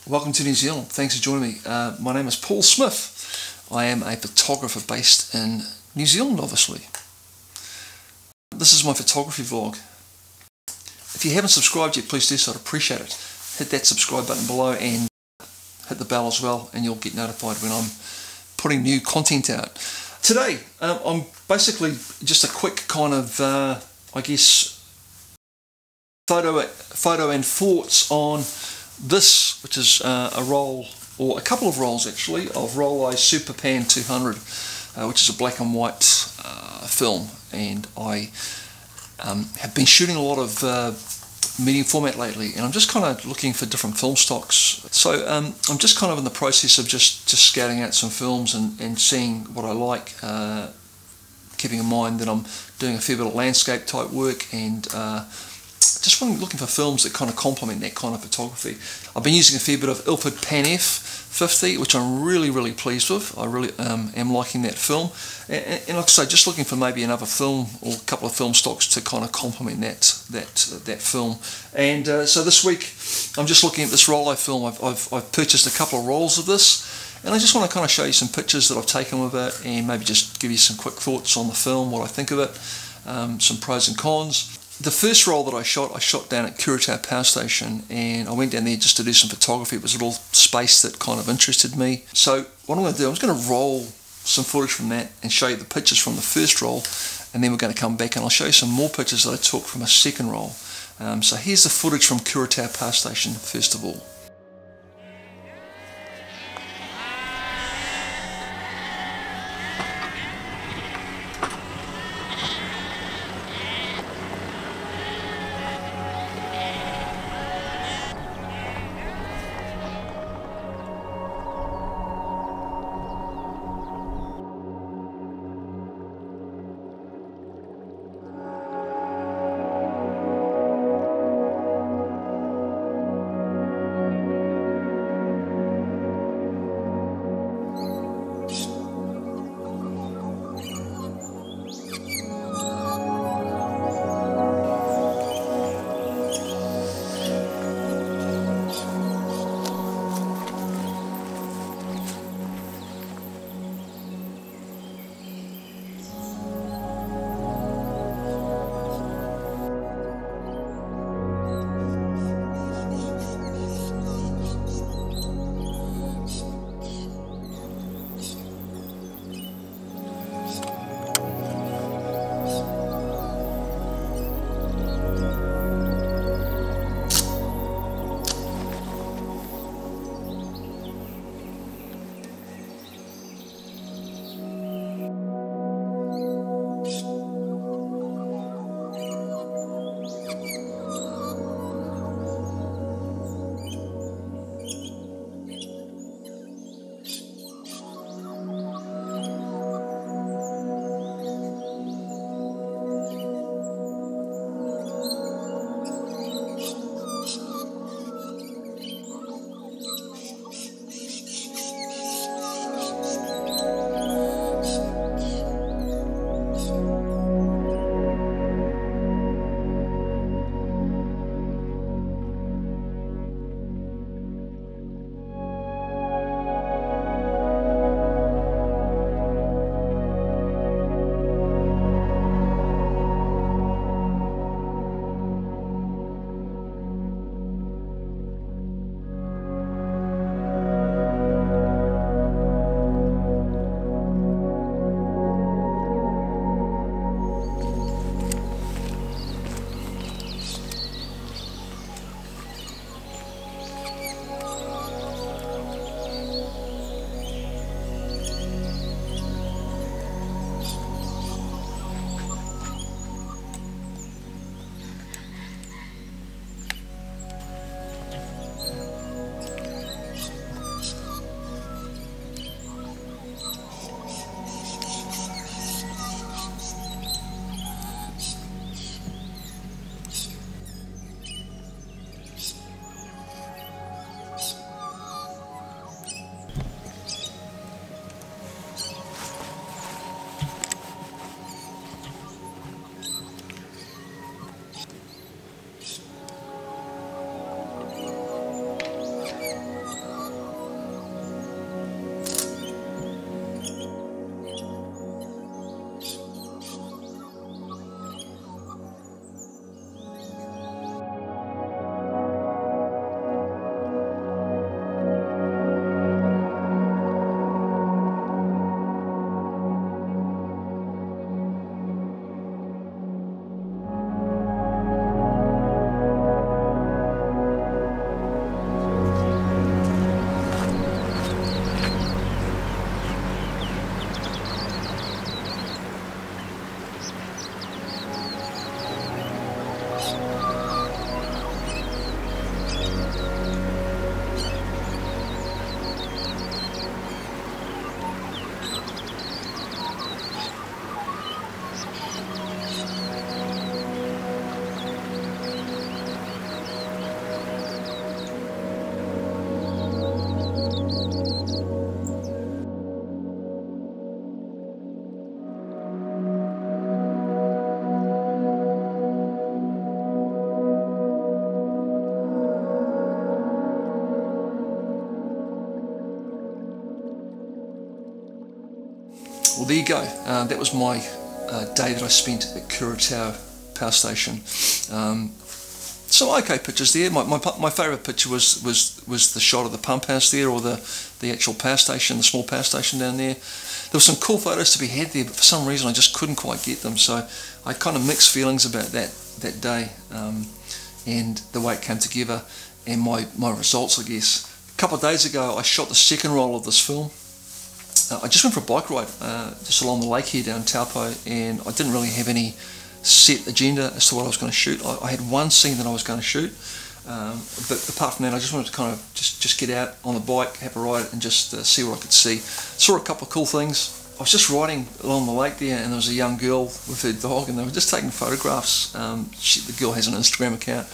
Welcome to New Zealand. Thanks for joining me. My name is Paul Smith. I am a photographer based in New Zealand, obviously. This is my photography vlog. If you haven't subscribed yet, please do so. I'd appreciate it. Hit that subscribe button below and hit the bell as well, and you'll get notified when I'm putting new content out. Today, I'm basically just a quick kind of, I guess, photo and thoughts on this, which is a roll, or a couple of rolls actually, of Rollei Superpan 200, which is a black and white film, and I have been shooting a lot of medium format lately, and I'm just kind of looking for different film stocks. So I'm just kind of in the process of just scouting out some films and seeing what I like, keeping in mind that I'm doing a fair bit of landscape type work, and just looking for films that kind of complement that kind of photography. I've been using a fair bit of Ilford Pan F50, which I'm really pleased with. I really am liking that film, and like I say, just looking for maybe another film or a couple of film stocks to kind of complement that film. And so this week I'm just looking at this Rollei film. I've purchased a couple of rolls of this, and I just want to kind of show you some pictures that I've taken with it, and maybe just give you some quick thoughts on the film, what I think of it, some pros and cons. The first roll that I shot down at Ookean Power Station, and I went down there just to do some photography. It was a little space that kind of interested me. So what I'm going to do, I'm just going to roll some footage from that and show you the pictures from the first roll, and then we're going to come back and I'll show you some more pictures that I took from a second roll. So here's the footage from Ookean Power Station first of all. well, there you go. That was my day that I spent at Kuratau Power Station. Some okay pictures there. My favourite picture was the shot of the pump house there, or the actual power station, the small power station down there. There were some cool photos to be had there, but for some reason I just couldn't quite get them. So I kind of mixed feelings about that day and the way it came together and my results, I guess. A couple of days ago I shot the second roll of this film. I just went for a bike ride just along the lake here down Taupo, and I didn't really have any set agenda as to what I was going to shoot. I had one scene that I was going to shoot, but apart from that I just wanted to kind of just get out on the bike, have a ride, and just see what I could see. Saw a couple of cool things. I was just riding along the lake there, and there was a young girl with her dog, and they were just taking photographs. The girl has an Instagram account,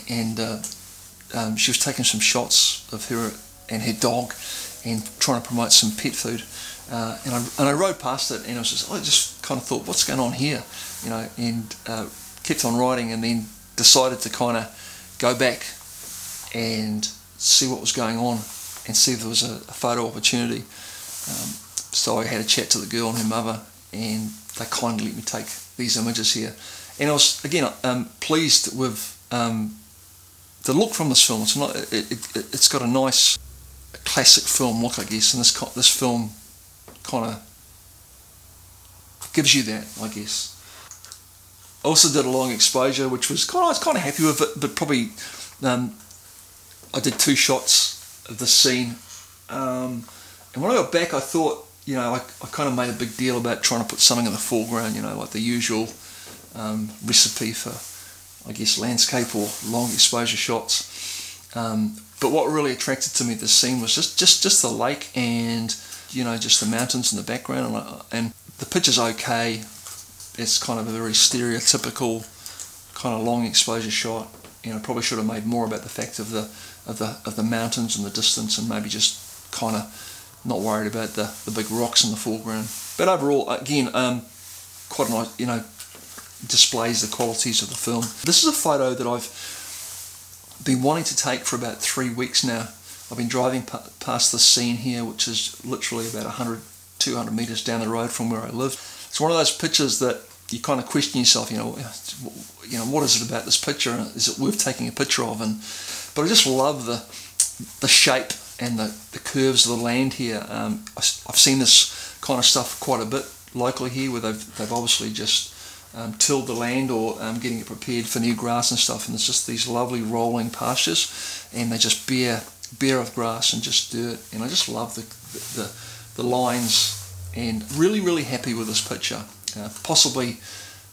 and she was taking some shots of her and her dog and trying to promote some pet food. And I rode past it, and I just kind of thought, what's going on here, you know, and kept on riding, and then decided to kind of go back and see what was going on and see if there was a photo opportunity. So I had a chat to the girl and her mother, and they kindly let me take these images here. And I was, again, pleased with the look from this film. It's got a nice classic film look, I guess, and this film kind of gives you that, I guess. I also did a long exposure, which was I was kind of happy with it, but probably I did 2 shots of the scene, and when I got back I thought, you know, I kind of made a big deal about trying to put something in the foreground, you know, like the usual recipe for, I guess, landscape or long exposure shots. But what really attracted to me this scene was just the lake and, you know, just the mountains in the background, and the picture's okay. It's kind of a very stereotypical kind of long exposure shot. You know, probably should have made more about the fact of the mountains and the distance, and maybe just kind of not worried about the big rocks in the foreground. But overall, again, quite a nice, you know, displays the qualities of the film. This is a photo that I've been wanting to take for about 3 weeks now. I've been driving past this scene here, which is literally about 100-200 metres down the road from where I live. It's one of those pictures that you kind of question yourself, you know, what is it about this picture? Is it worth taking a picture of? But I just love the shape and the curves of the land here. I've seen this kind of stuff quite a bit locally here, where they've obviously just tilled the land or getting it prepared for new grass and stuff, and there's just these lovely rolling pastures, and they just bare of grass and just dirt, and I just love the lines, and really happy with this picture. Possibly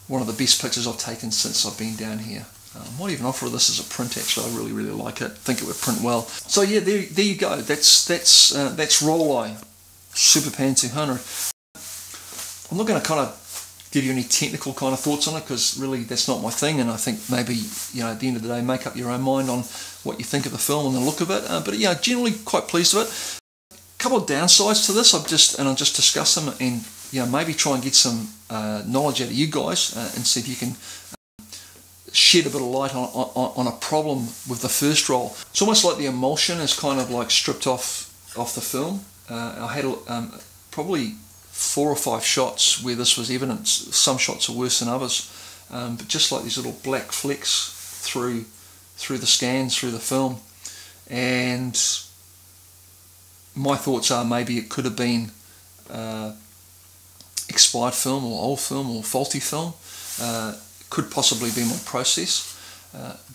one of the best pictures I've taken since I've been down here. I might even offer this as a print, actually. I really like it. I think it would print well. So yeah, there you go. That's Rollei Superpan 200. I'm not going to kind of give you any technical kind of thoughts on it, because really that's not my thing, and I think maybe, you know, at the end of the day, make up your own mind on what you think of the film and the look of it. But yeah, generally quite pleased with it. A couple of downsides to this, I'll just discuss them, and, you know, maybe try and get some knowledge out of you guys, and see if you can shed a bit of light on a problem with the first roll. It's almost like the emulsion is kind of like stripped off the film. I had probably 4 or 5 shots where this was evident. Some shots are worse than others, but just like these little black flecks through the scans, through the film. And my thoughts are maybe it could have been expired film or old film or faulty film. Could possibly be my process.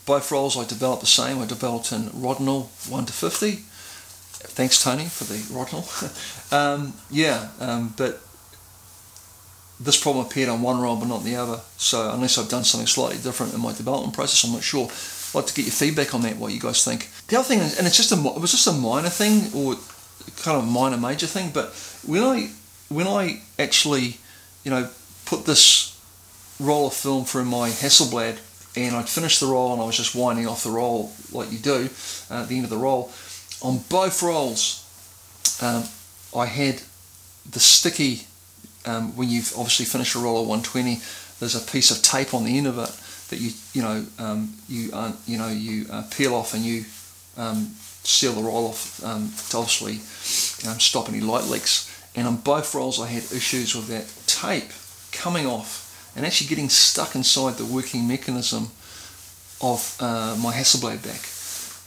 Both rolls I developed the same. I developed in Rodinal 1:50. Thanks, Tony, for the Rodinal. But this problem appeared on one roll but not the other. So unless I've done something slightly different in my development process, I'm not sure. I'd like to get your feedback on that, what you guys think. The other thing, and it was just a minor thing, or kind of a minor major thing, but when I actually, you know, put this roll of film through my Hasselblad, and I'd finished the roll and I was just winding off the roll like you do at the end of the roll. On both rolls, I had the sticky, when you've obviously finished a roll of 120, there's a piece of tape on the end of it that you peel off, and you seal the roll off to obviously stop any light leaks. and on both rolls I had issues with that tape coming off and actually getting stuck inside the working mechanism of my Hasselblad back.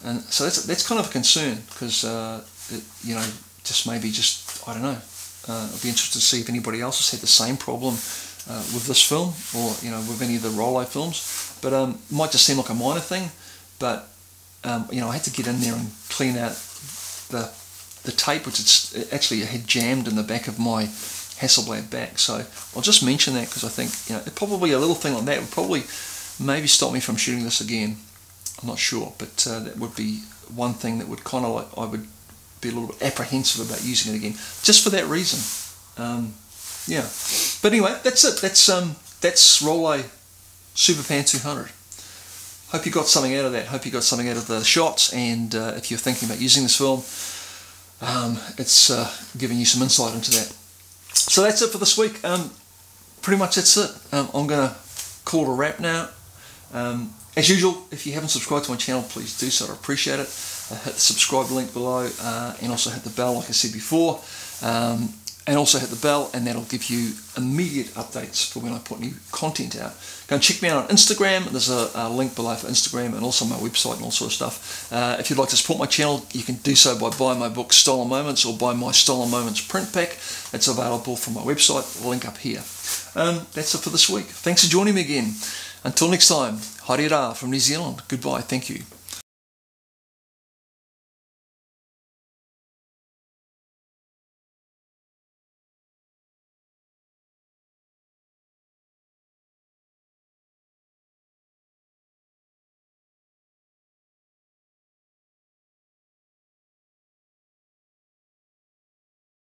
And so that's kind of a concern, because you know, just maybe just, I don't know, I'd be interested to see if anybody else has had the same problem with this film, or you know, with any of the Rollei films. But might just seem like a minor thing, but you know, I had to get in there and clean out the tape, which it's actually had jammed in the back of my Hasselblad back. So I'll just mention that, because I think, you know, probably a little thing like that would probably maybe stop me from shooting this again. I'm not sure, but that would be one thing that would kind of, like, I would be a little bit apprehensive about using it again, just for that reason. Yeah, but anyway, that's it. That's Rollei Superpan 200. Hope you got something out of that. Hope you got something out of the shots, and if you're thinking about using this film, it's giving you some insight into that. So that's it for this week. Pretty much that's it. I'm going to call it a wrap now. As usual, if you haven't subscribed to my channel, please do so. I appreciate it. Hit the subscribe link below, and also hit the bell, like I said before. And also hit the bell, and that'll give you immediate updates for when I put new content out. Go and check me out on Instagram. There's a link below for Instagram, and also my website and all sort of stuff. If you'd like to support my channel, you can do so by buying my book Stolen Moments, or buy my Stolen Moments print pack. It's available from my website, link up here. That's it for this week. Thanks for joining me again. Until next time, haere rā from New Zealand. Goodbye, thank you.